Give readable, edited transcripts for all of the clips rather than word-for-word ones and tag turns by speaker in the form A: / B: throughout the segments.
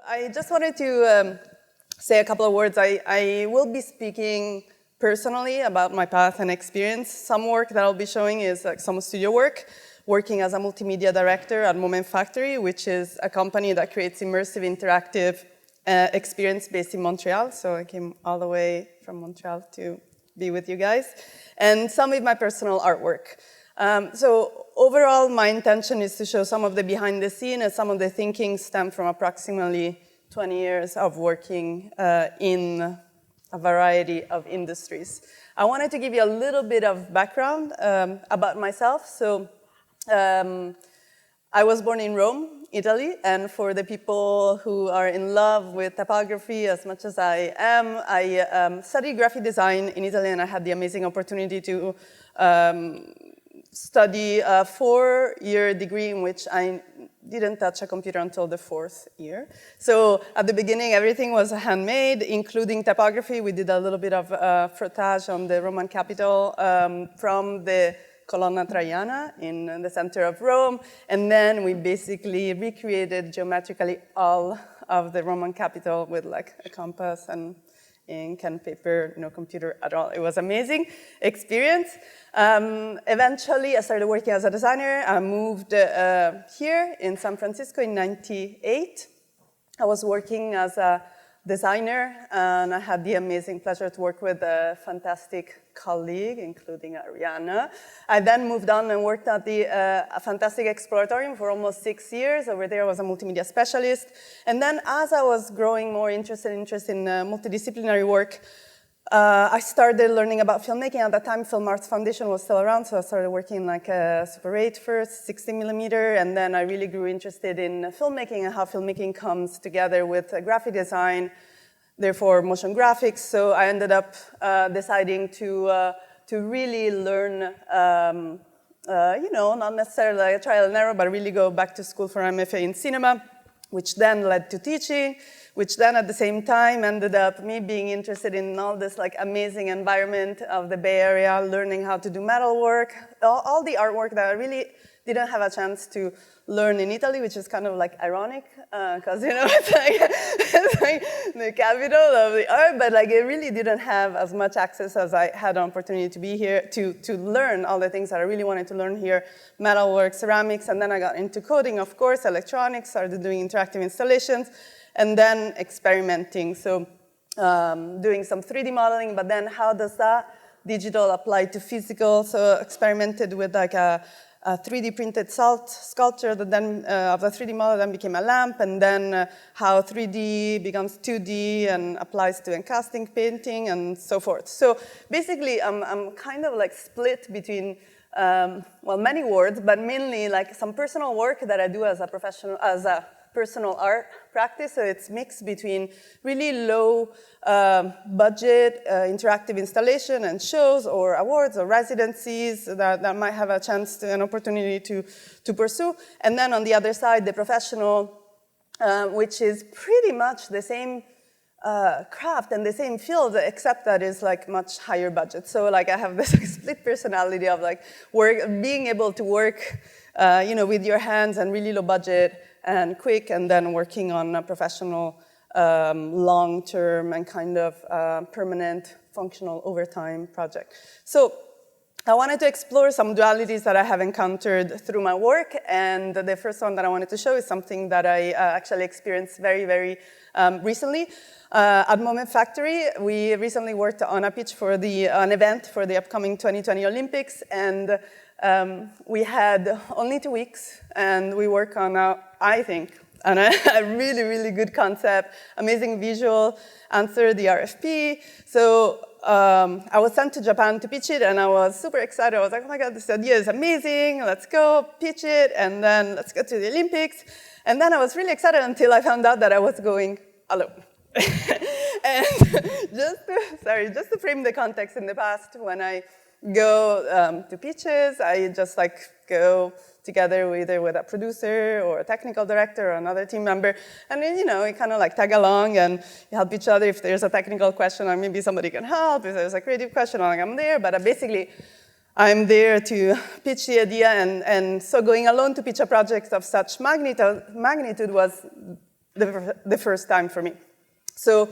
A: I just wanted to say a couple of words. I will be speaking personally about my path and experience. Some work that I'll be showing is like some studio work, working as a multimedia director at Moment Factory, which is a company that creates immersive, interactive experience based in Montreal. So I came all the way from Montreal to be with you guys. And some of my personal artwork. So overall, my intention is to show some of the behind the scene, and some of the thinking stem from approximately 20 years of working in a variety of industries. I wanted to give you a little bit of background about myself. So I was born in Rome, Italy, and for the people who are in love with typography as much as I am, I studied graphic design in Italy, and I had the amazing opportunity to study a 4-year degree in which I didn't touch a computer until the 4th year. So at the beginning, everything was handmade, including typography. We did a little bit of frottage on the Roman capital from the Colonna Traiana in the center of Rome. And then we basically recreated geometrically all of the Roman capital with like a compass and ink and paper, no computer at all. It was an amazing experience. Eventually, I started working as a designer. I moved here in San Francisco in '98. I was working as a designer, and I had the amazing pleasure to work with a fantastic colleague, including Ariana. I then moved on and worked at the fantastic Exploratorium for almost 6 years. Over there, I was a multimedia specialist. And then as I was growing more interested in multidisciplinary work, I started learning about filmmaking. At that time, Film Arts Foundation was still around, so I started working like a Super 8 first, 60 millimeter, and then I really grew interested in filmmaking and how filmmaking comes together with graphic design, therefore motion graphics. So I ended up deciding to really learn, not necessarily like a trial and error, but really go back to school for MFA in cinema, which then led to teaching, which then at the same time ended up me being interested in all this like amazing environment of the Bay Area, learning how to do metal work, all the artwork that I really didn't have a chance to learn in Italy, which is kind of like ironic, because it's like the capital of the art, but like I really didn't have as much access as I had an opportunity to be here to learn all the things that I really wanted to learn here, metalwork, ceramics, and then I got into coding, of course, electronics, started doing interactive installations, and then experimenting. So doing some 3D modeling, but then how does that digital apply to physical? So experimented with like a 3D printed sculpture that then of the 3D model then became a lamp, and then how 3D becomes 2D and applies to encasting painting and so forth. So basically, I'm kind of like split between many words, but mainly like some personal work that I do as a professional, as a personal art practice. So it's mixed between really low budget interactive installation and shows or awards or residencies that might have a chance to an opportunity to pursue. And then on the other side, the professional, which is pretty much the same craft and the same field, except that is like much higher budget. So like I have this split personality of like being able to work with your hands and really low budget and quick, and then working on a professional, long-term and kind of permanent, functional overtime project. So I wanted to explore some dualities that I have encountered through my work, and the first one that I wanted to show is something that I actually experienced very, very recently. At Moment Factory, we recently worked on a pitch for an event for the upcoming 2020 Olympics, and we had only 2 weeks, and we worked on, I think, a really, really good concept, amazing visual, answered the RFP. So I was sent to Japan to pitch it, and I was super excited. I was like, oh my God, this idea is amazing. Let's go pitch it, and then let's go to the Olympics. And then I was really excited until I found out that I was going alone. And just to frame the context, in the past, when I go to pitches, I just like go together either with a producer or a technical director or another team member, and then, we kind of like tag along and help each other. If there's a technical question, or maybe somebody can help. If there's a creative question, I'm there, but basically I'm there to pitch the idea, and so going alone to pitch a project of such magnitude was the first time for me. So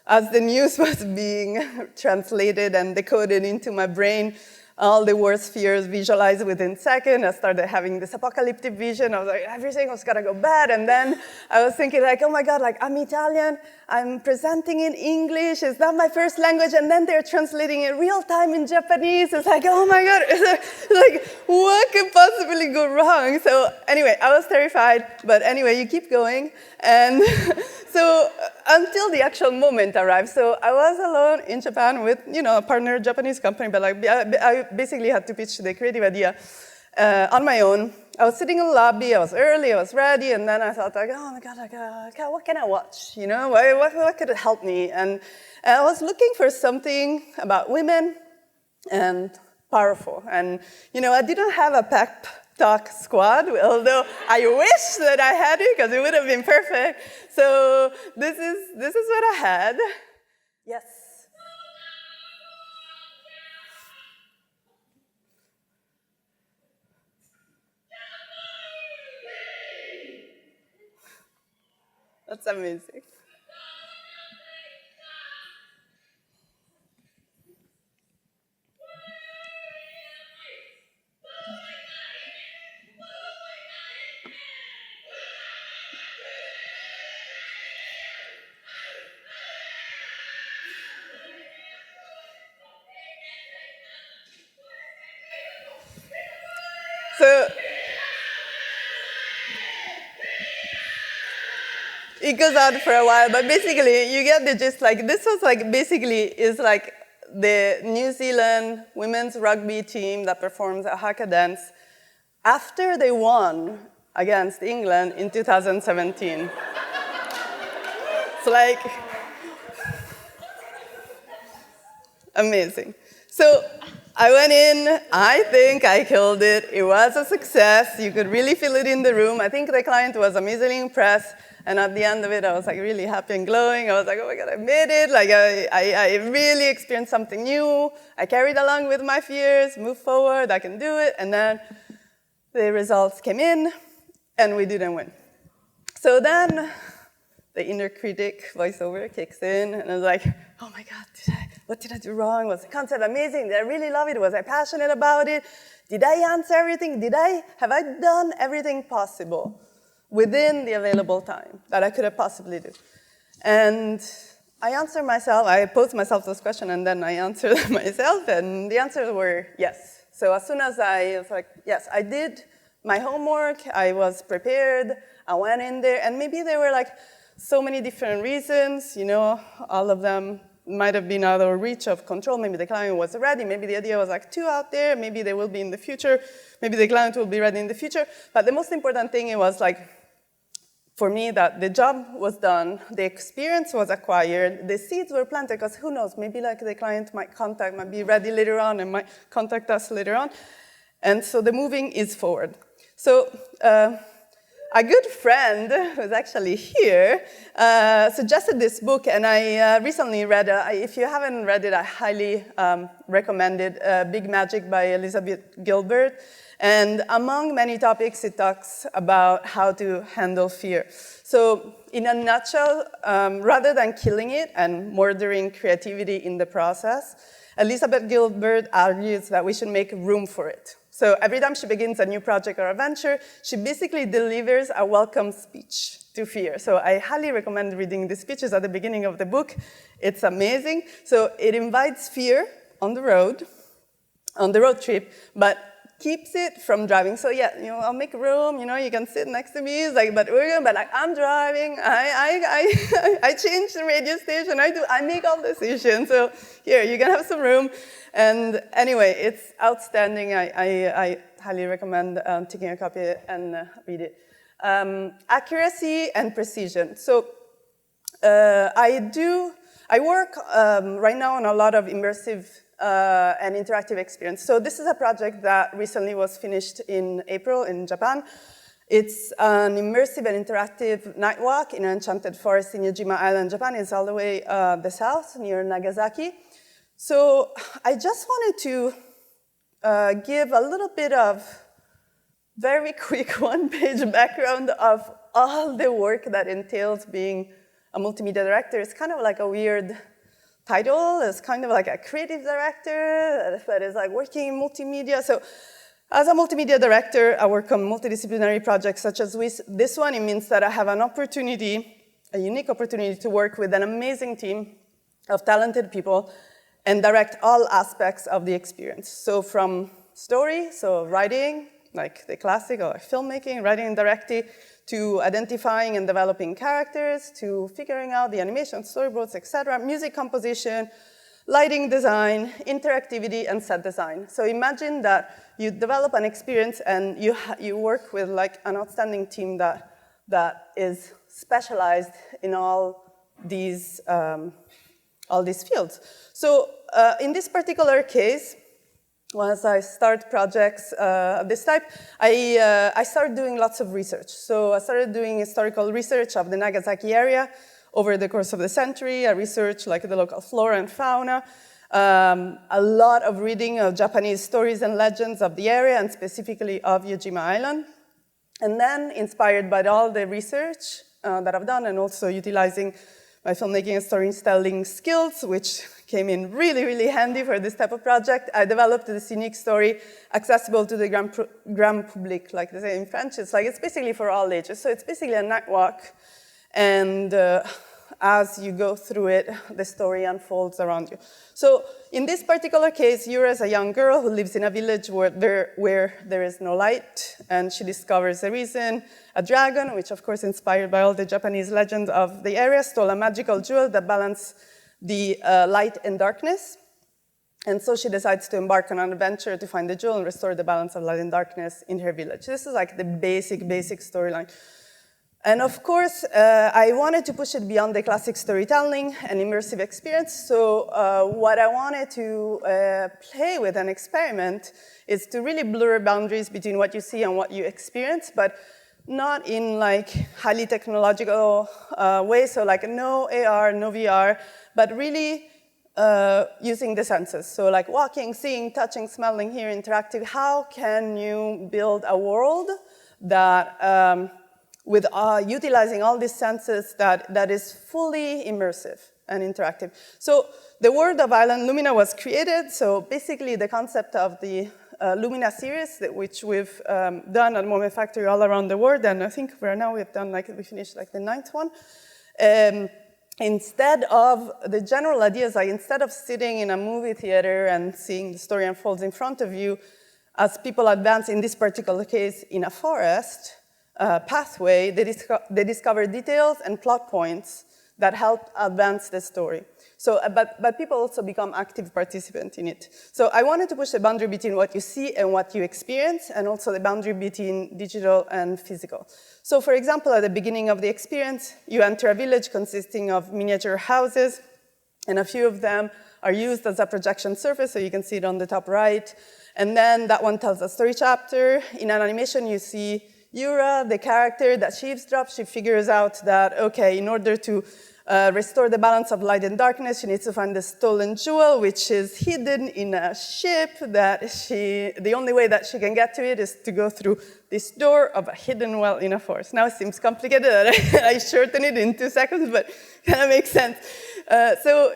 A: as the news was being translated and decoded into my brain, all the worst fears visualized within seconds. I started having this apocalyptic vision. I was like, everything was gonna go bad. And then I was thinking like, oh my God, like I'm Italian, I'm presenting in English, it's not my first language, and then they're translating it real time in Japanese. It's like, oh my God, it's like, what could possibly go wrong? So anyway, I was terrified, but anyway, you keep going. And so until the actual moment arrived. So I was alone in Japan with, a partner Japanese company, but like I basically had to pitch the creative idea on my own. I was sitting in the lobby, I was early, I was ready, and then I thought like, oh my God, like, what can I watch? What could help me? And I was looking for something about women and powerful. And, I didn't have a pep talk squad, although I wish that I had it because it would have been perfect. So this is what I had. Yes. That's amazing. So it goes on for a while, but basically you get the gist. Like this was like basically is like the New Zealand women's rugby team that performs a haka dance after they won against England in 2017. It's like amazing. So I went in, I think I killed it. It was a success. You could really feel it in the room. I think the client was amazingly impressed. And at the end of it, I was like really happy and glowing. I was like, oh my God, I made it. Like I really experienced something new. I carried along with my fears, moved forward, I can do it. And then the results came in and we didn't win. So then the inner critic voiceover kicks in and I was like, oh my God, what did I do wrong? Was the concept amazing? Did I really love it? Was I passionate about it? Did I answer everything? Have I done everything possible within the available time that I could have possibly do? And I posed myself this question and then I answered myself and the answers were yes. So as soon as I was like, yes, I did my homework, I was prepared, I went in there, and maybe there were like so many different reasons, all of them might have been out of reach of control. Maybe the client was ready, maybe the idea was like too out there, maybe they will be in the future, maybe the client will be ready in the future. But the most important thing, it was like, for me, that the job was done, the experience was acquired, the seeds were planted, because who knows, maybe like the client might be ready later on and might contact us later on. And so the moving is forward. So a good friend who's actually here suggested this book, and I recently read, if you haven't read it, I highly recommend it, Big Magic by Elizabeth Gilbert. And among many topics, it talks about how to handle fear. So in a nutshell, rather than killing it and murdering creativity in the process, Elizabeth Gilbert argues that we should make room for it. So every time she begins a new project or a venture, she basically delivers a welcome speech to fear. So I highly recommend reading the speeches at the beginning of the book. It's amazing. So it invites fear on the road trip, but keeps it from driving. So yeah, I'll make room, you can sit next to me. It's like, but I'm driving, I change the radio station, I make all decisions. So here, you can have some room. And anyway, it's outstanding. I highly recommend taking a copy and read it. Accuracy and precision. So I work right now on a lot of immersive and interactive experience. So this is a project that recently was finished in April in Japan. It's an immersive and interactive night walk in an enchanted forest in Yojima Island, Japan. It's all the way the south, near Nagasaki. So I just wanted to give a little bit of very quick one-page background of all the work that entails being a multimedia director is kind of like a weird title. It's kind of like a creative director that is like working in multimedia. So as a multimedia director, I work on multidisciplinary projects such as this one. It means that I have an opportunity, a unique opportunity to work with an amazing team of talented people and direct all aspects of the experience. So from story, so writing, like the classic, or filmmaking, writing and directing, to identifying and developing characters, to figuring out the animation, storyboards, etc., music composition, lighting design, interactivity, and set design. So imagine that you develop an experience and you work with like an outstanding team that is specialized in all these fields. So in this particular case, once I start projects of this type, I started doing lots of research. So I started doing historical research of the Nagasaki area over the course of the century. I researched like the local flora and fauna, a lot of reading of Japanese stories and legends of the area, and specifically of Yojima Island. And then, inspired by all the research that I've done, and also utilizing my filmmaking and storytelling skills, which came in really, really handy for this type of project, I developed this unique story accessible to the grand public, like they say in French. It's basically for all ages. So it's basically a night walk. And as you go through it, the story unfolds around you. So in this particular case, Yura is a young girl who lives in a village where there is no light, and she discovers a reason. A dragon, which of course inspired by all the Japanese legends of the area, stole a magical jewel that balanced the light and darkness. And so she decides to embark on an adventure to find the jewel and restore the balance of light and darkness in her village. This is like the basic storyline. And of course, I wanted to push it beyond the classic storytelling and immersive experience. So what I wanted to play with and experiment is to really blur boundaries between what you see and what you experience, but not in like highly technological way. So like no AR, no VR, but really using the senses. So like walking, seeing, touching, smelling, hearing, interactive. How can you build a world that with utilizing all these senses that is fully immersive and interactive? So the world of Island Lumina was created. So basically the concept of the Lumina series, which we've done at Moment Factory all around the world, and I think right now we finished like the 9th one. Instead of the general idea is like instead of sitting in a movie theater and seeing the story unfolds in front of you, as people advance in this particular case in a forest, pathway, they discover details and plot points that help advance the story. So, but people also become active participants in it. So I wanted to push the boundary between what you see and what you experience, and also the boundary between digital and physical. So for example, at the beginning of the experience, you enter a village consisting of miniature houses, and a few of them are used as a projection surface, so you can see it on the top right. And then that one tells a story chapter. In an animation, you see Yura, the character that she eavesdrops. She figures out that, okay, in order to restore the balance of light and darkness, she needs to find the stolen jewel, which is hidden in a ship that the only way that she can get to it is to go through this door of a hidden well in a forest. Now it seems complicated that I shorten it in 2 seconds, but it kind of makes sense. So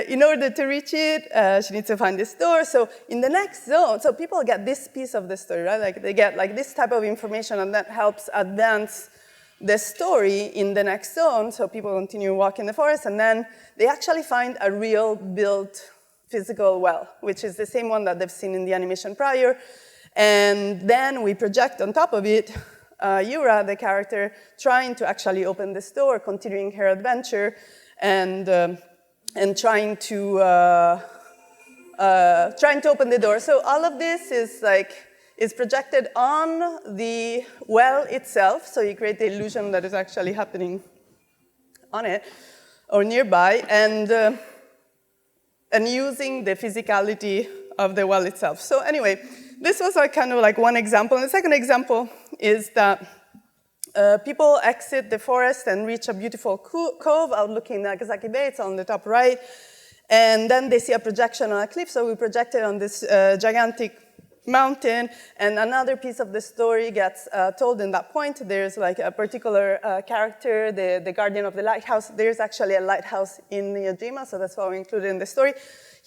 A: in order to reach it, she needs to find this door. So in the next zone, so people get this piece of the story, right? Like they get like this type of information, and that helps advance the story in the next zone. So people continue walking the forest, and then they actually find a real built physical well, which is the same one that they've seen in the animation prior. And then we project on top of it Yura, the character, trying to actually open this door, continuing her adventure, and trying to open the door. So all of this is projected on the well itself, so you create the illusion that is actually happening on it or nearby, and using the physicality of the well itself. So anyway, this was kind of like one example. And the second example is that people exit the forest and reach a beautiful cove overlooking Nagasaki Bay. It's on the top right. And then they see a projection on a cliff, so we projected on this gigantic mountain, and another piece of the story gets told in that point. There's like a particular character, the guardian of the lighthouse. There's actually a lighthouse in Miyajima, so that's why we included in the story.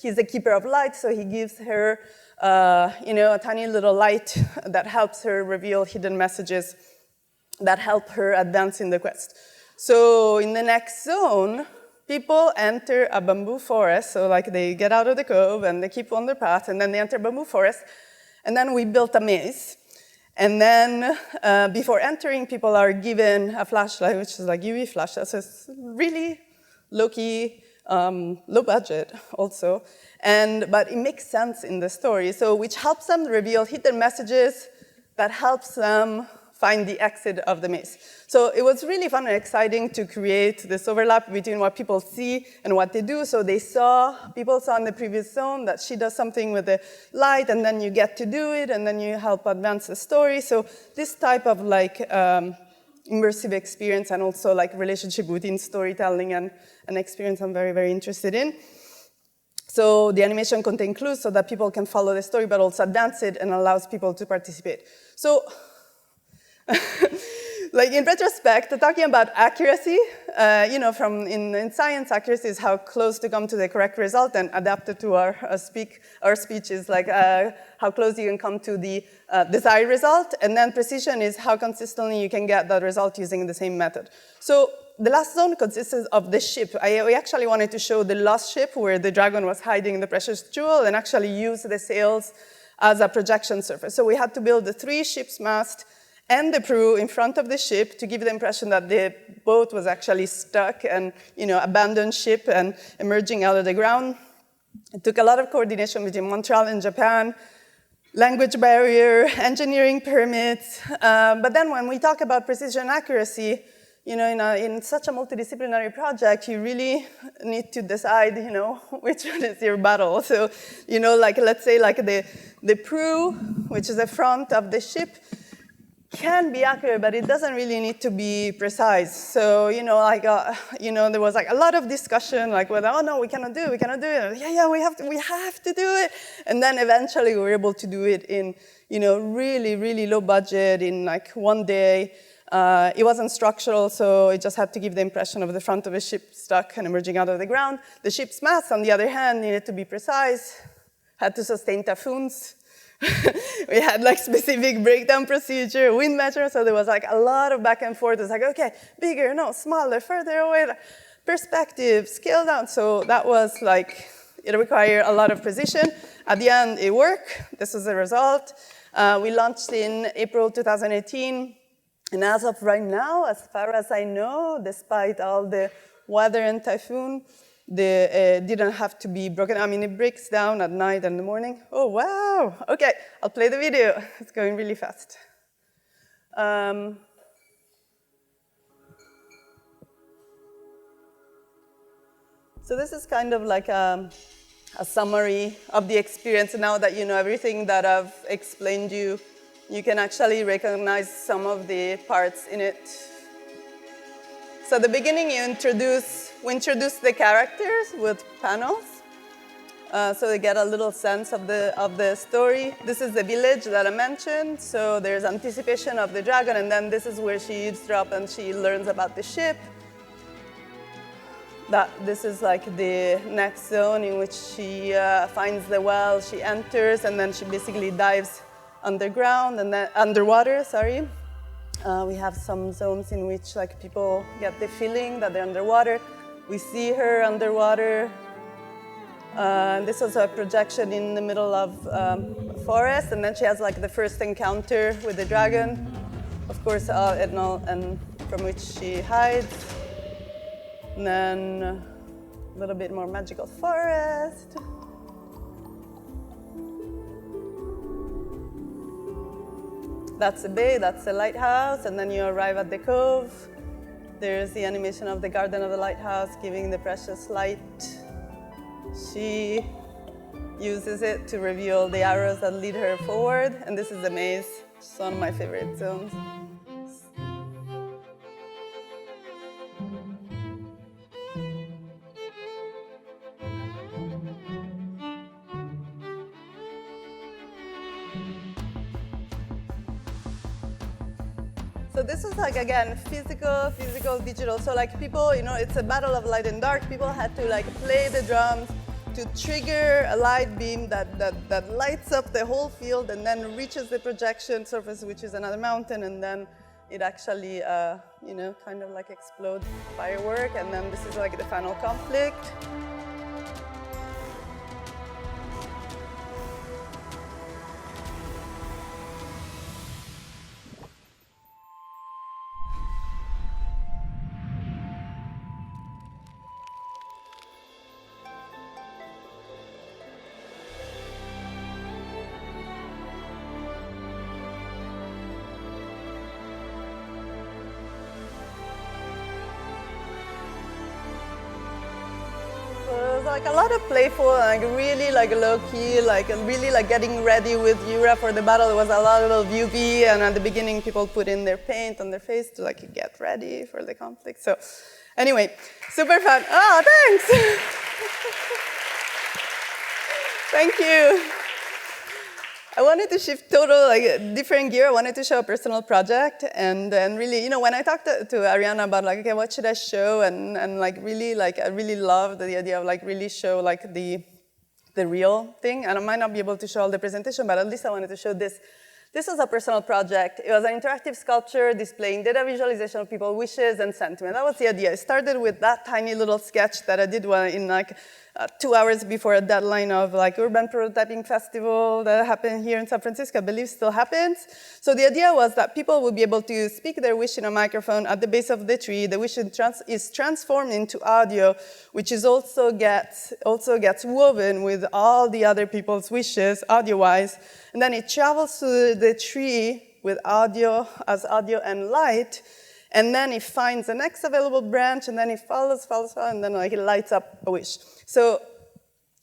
A: He's the keeper of light, so he gives her a tiny little light that helps her reveal hidden messages that help her advance in the quest. So in the next zone, people enter a bamboo forest, so like they get out of the cove and they keep on their path, and then they enter bamboo forest, and then we built a maze. And then before entering, people are given a flashlight, which is like UV flashlight, so it's really low-key, low budget also, but it makes sense in the story, so which helps them reveal hidden messages that helps them find the exit of the maze. So it was really fun and exciting to create this overlap between what people see and what they do. So people saw in the previous zone that she does something with the light, and then you get to do it, and then you help advance the story. So this type of like immersive experience and also like relationship within storytelling and an experience I'm very, very interested in. So the animation contains clues so that people can follow the story, but also advance it and allows people to participate. So like in retrospect, talking about accuracy, in science, accuracy is how close to come to the correct result, and adapted to our speech is like how close you can come to the desired result, and then precision is how consistently you can get that result using the same method. So the last zone consists of the ship. We actually wanted to show the lost ship where the dragon was hiding the precious jewel, and actually use the sails as a projection surface. So we had to build the 3 ship's mast and the crew in front of the ship to give the impression that the boat was actually stuck and abandoned ship and emerging out of the ground. It took a lot of coordination between Montreal and Japan, language barrier, engineering permits. But then when we talk about precision and accuracy, in such a multidisciplinary project, you really need to decide, which one is your battle. So, let's say the crew, which is the front of the ship, can be accurate, but it doesn't really need to be precise. So, there was a lot of discussion, whether, oh no, we cannot do it. Yeah, we have to do it. And then eventually we were able to do it in, really, really low budget in one day. It wasn't structural, so it just had to give the impression of the front of a ship stuck and emerging out of the ground. The ship's mast, on the other hand, needed to be precise, had to sustain typhoons. We had specific breakdown procedure, wind measure, so there was a lot of back and forth. It was okay, bigger, no, smaller, further away, perspective, scale down. So that was it required a lot of precision. At the end, it worked. This was the result. We launched in April 2018. And as of right now, as far as I know, despite all the weather and typhoon, they didn't have to be broken. I mean, it breaks down at night and in the morning. Oh, wow. OK, I'll play the video. It's going really fast. So this is kind of like a summary of the experience. Now that you know everything that I've explained you can actually recognize some of the parts in it. So at the beginning, we introduce the characters with panels, so they get a little sense of the story. This is the village that I mentioned, so there's anticipation of the dragon, and then this is where she eavesdrops and she learns about the ship. This is the next zone in which she finds the well, she enters, and then she basically dives underground and then underwater, sorry. We have some zones in which people get the feeling that they're underwater. We see her underwater. This was a projection in the middle of a forest, and then she has the first encounter with the dragon, of course, and from which she hides. And then a little bit more magical forest. That's the bay, that's the lighthouse, and then you arrive at the cove. There's the animation of the garden of the lighthouse giving the precious light. She uses it to reveal the arrows that lead her forward, and this is the maze. It's one of my favorite zones. So this was like, again, physical, digital. So like people, it's a battle of light and dark. People had to like play the drums to trigger a light beam that lights up the whole field and then reaches the projection surface, which is another mountain, and then it actually, kind of like explodes firework, and then this is like the final conflict. Like a lot of playful, like really like low-key, like really like getting ready with Yura for the battle. There was a lot of UV, and at the beginning people put in their paint on their face to like get ready for the conflict. So anyway, super fun. Oh, thanks. Thank you. I wanted to shift different gear. I wanted to show a personal project, and really, when I talked to Ariana about like, okay, what should I show, and I really loved the idea of like really show like the real thing. And I might not be able to show all the presentation, but at least I wanted to show this. This was a personal project. It was an interactive sculpture displaying data visualization of people's wishes and sentiment. That was the idea. It started with that tiny little sketch that I did in like 2 hours before a deadline of like urban prototyping festival that happened here in San Francisco, I believe still happens. So the idea was that people would be able to speak their wish in a microphone at the base of the tree. The wish is transformed into audio, which is also gets woven with all the other people's wishes, audio-wise. And then it travels to the tree with audio and light, and then it finds the next available branch, and then it follows, and then like it lights up a wish. So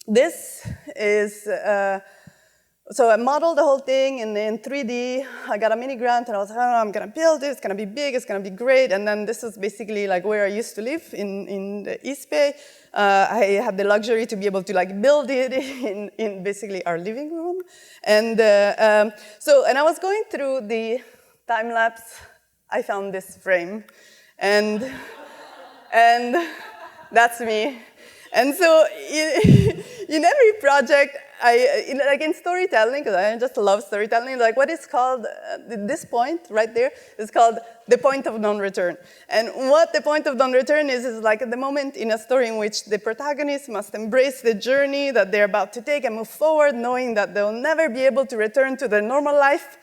A: this is, so I modeled the whole thing in 3D. I got a mini grant, and I was like, I'm gonna build it, it's gonna be big, it's gonna be great. And then this is basically like where I used to live in the East Bay. I had the luxury to be able to like build it in basically our living room. And and I was going through the time lapse. I found this frame, and that's me. And so in every project, like in storytelling, because I just love storytelling, like what is called, this point right there is called the point of non-return. And what the point of non-return is like the moment in a story in which the protagonist must embrace the journey that they're about to take and move forward, knowing that they'll never be able to return to their normal life.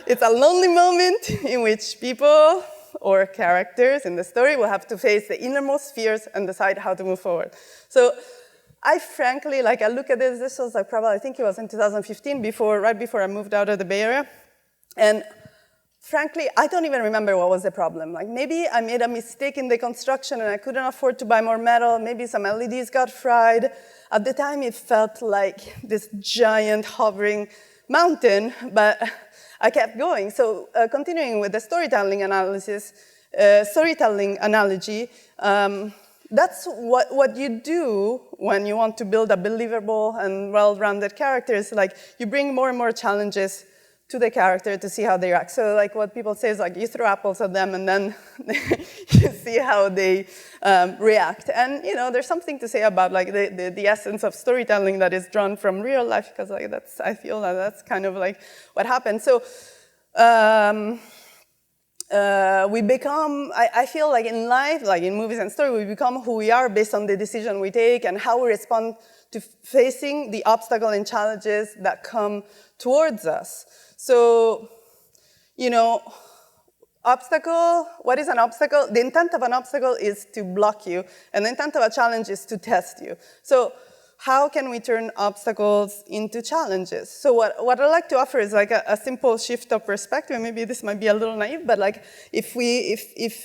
A: It's a lonely moment in which people or characters in the story will have to face the innermost fears and decide how to move forward. So I frankly, I look at this was like probably, I think it was in 2015, right before I moved out of the Bay Area. And frankly, I don't even remember what was the problem. Like maybe I made a mistake in the construction and I couldn't afford to buy more metal. Maybe some LEDs got fried. At the time, it felt like this giant hovering mountain, but I kept going. So continuing with the storytelling analogy, that's what you do when you want to build a believable and well-rounded character. Is like you bring more and more challenges to the character to see how they react. So like what people say is like you throw apples at them and then you see how they react. And there's something to say about like the essence of storytelling that is drawn from real life, because like I feel that's kind of like what happens. So we become, I feel like in life, like in movies and story, we become who we are based on the decision we take and how we respond to facing the obstacles and challenges that come towards us. So, obstacle, what is an obstacle? The intent of an obstacle is to block you, and the intent of a challenge is to test you. So how can we turn obstacles into challenges? So what I'd like to offer is like a simple shift of perspective. Maybe this might be a little naive, but like if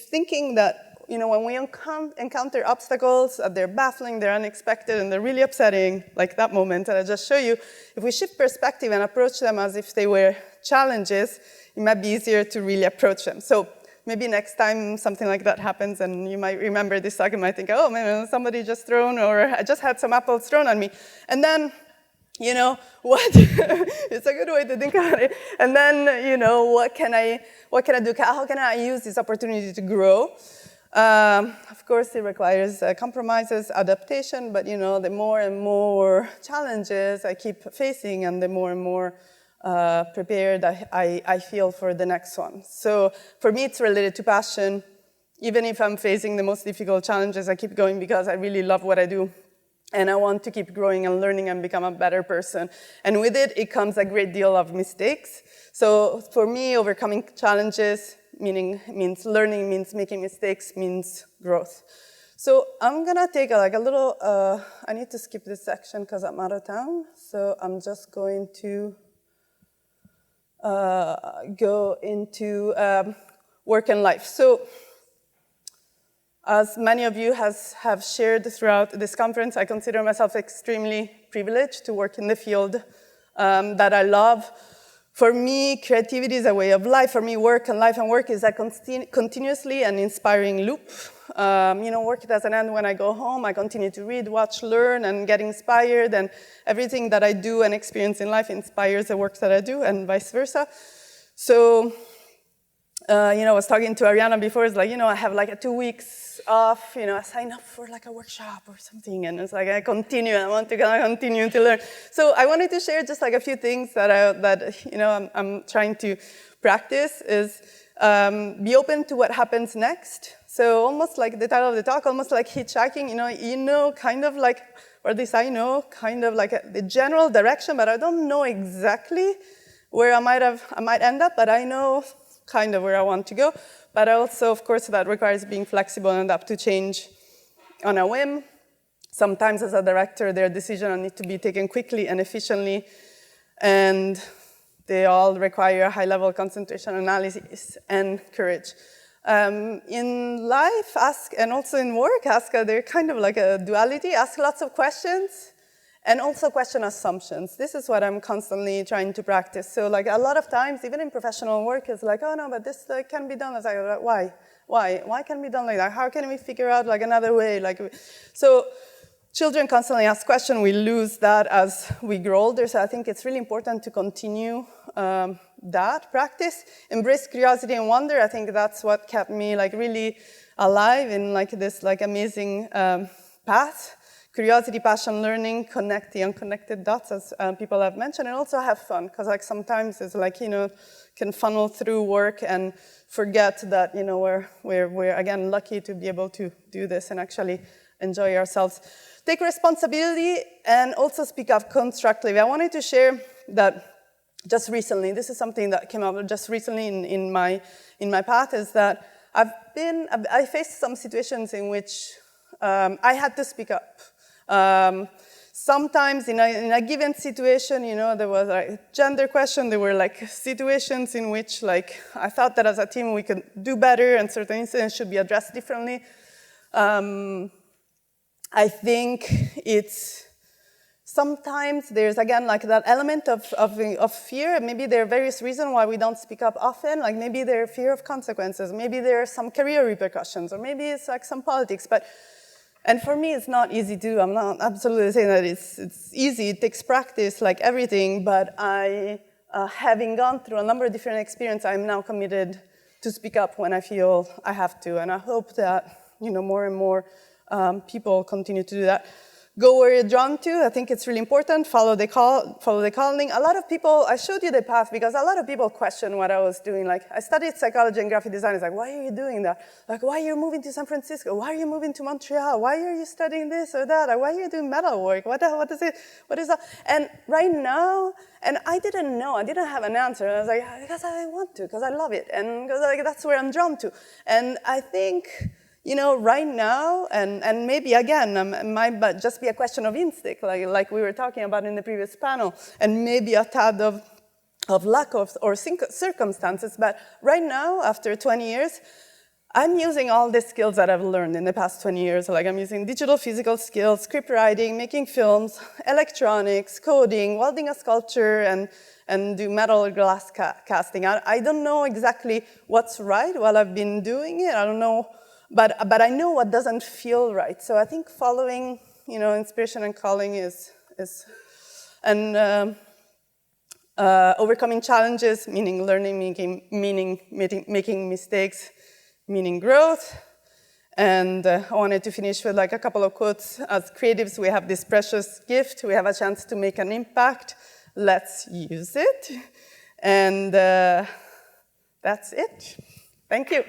A: thinking that when we encounter obstacles, they're baffling, they're unexpected, and they're really upsetting, like that moment that I just showed you, if we shift perspective and approach them as if they were challenges, it might be easier to really approach them. So maybe next time something like that happens and you might remember this talk and might think, oh man, somebody just thrown, or I just had some apples thrown on me. And then what, it's a good way to think about it. And then, what can I do? How can I use this opportunity to grow? Of course, it requires compromises, adaptation, but, the more and more challenges I keep facing and the more and more prepared I feel for the next one. So for me, it's related to passion. Even if I'm facing the most difficult challenges, I keep going because I really love what I do. And I want to keep growing and learning and become a better person. And with it, it comes a great deal of mistakes. So for me, overcoming challenges means learning, means making mistakes, means growth. So I'm gonna take a little, I need to skip this section because I'm out of town. So I'm just going to go into work and life. So as many of you have shared throughout this conference, I consider myself extremely privileged to work in the field that I love. For me, creativity is a way of life. For me, work and life and work is a continuously and inspiring loop. Work doesn't end when I go home. I continue to read, watch, learn, and get inspired. And everything that I do and experience in life inspires the work that I do, and vice versa. So, I was talking to Ariana before. It's like, I have like 2 weeks off. I sign up for like a workshop or something, and it's like I want to continue to learn. So I wanted to share just like a few things that I'm trying to practice is be open to what happens next. So almost like the title of the talk, almost like hitchhiking. Kind of like, or at least I know, kind of like the general direction, but I don't know exactly where I might end up, but I know kind of where I want to go. But also, of course, that requires being flexible and adapt to change on a whim. Sometimes as a director, their decisions need to be taken quickly and efficiently, and they all require high-level concentration, analysis, and courage. In life, and also in work, they're kind of like a duality. Ask lots of questions, and also question assumptions. This is what I'm constantly trying to practice. So like a lot of times, even in professional work, it's like, oh no, but this can be done. It's like, why? Why can it be done like that? How can we figure out like another way? So children constantly ask questions. We lose that as we grow older. So I think it's really important to continue that practice. Embrace curiosity and wonder. I think that's what kept me like really alive in like this like amazing path. Curiosity, passion, learning, connect the unconnected dots, as people have mentioned, and also have fun, because like sometimes it's like, can funnel through work and forget that, we're again lucky to be able to do this and actually enjoy ourselves. Take responsibility and also speak up constructively. I wanted to share that just recently, this is something that came up just recently in my path, is that I faced some situations in which I had to speak up. Sometimes in a given situation, there was a gender question. There were like situations in which like I thought that as a team we could do better and certain incidents should be addressed differently. I think it's sometimes there's again like that element of fear. Maybe there are various reasons why we don't speak up often. Like maybe there are fear of consequences. Maybe there are some career repercussions, or maybe it's like some politics. And for me, it's not easy to do. I'm not absolutely saying that it's easy. It takes practice, like everything. But having gone through a number of different experiences, I'm now committed to speak up when I feel I have to. And I hope that more and more people continue to do that. Go where you're drawn to. I think it's really important. Follow the calling. A lot of people, I showed you the path because a lot of people question what I was doing. Like, I studied psychology and graphic design. It's like, why are you doing that? Like, why are you moving to San Francisco? Why are you moving to Montreal? Why are you studying this or that? Or why are you doing metal work? What is it? What is that? And right now, and I didn't know. I didn't have an answer. I was like, because I want to, because I love it, and because that's where I'm drawn to. And I think, right now, and maybe again, it might just be a question of instinct, like we were talking about in the previous panel, and maybe a tad of luck or circumstances. But right now, after 20 years, I'm using all the skills that I've learned in the past 20 years. Like I'm using digital, physical skills, script writing, making films, electronics, coding, welding a sculpture, and do metal or glass casting. I don't know exactly what's right while I've been doing it. I don't know. But I know what doesn't feel right. So I think following, inspiration and calling is And overcoming challenges, meaning learning, making mistakes, meaning growth. And I wanted to finish with like a couple of quotes. As creatives, we have this precious gift. We have a chance to make an impact. Let's use it. And that's it. Thank you.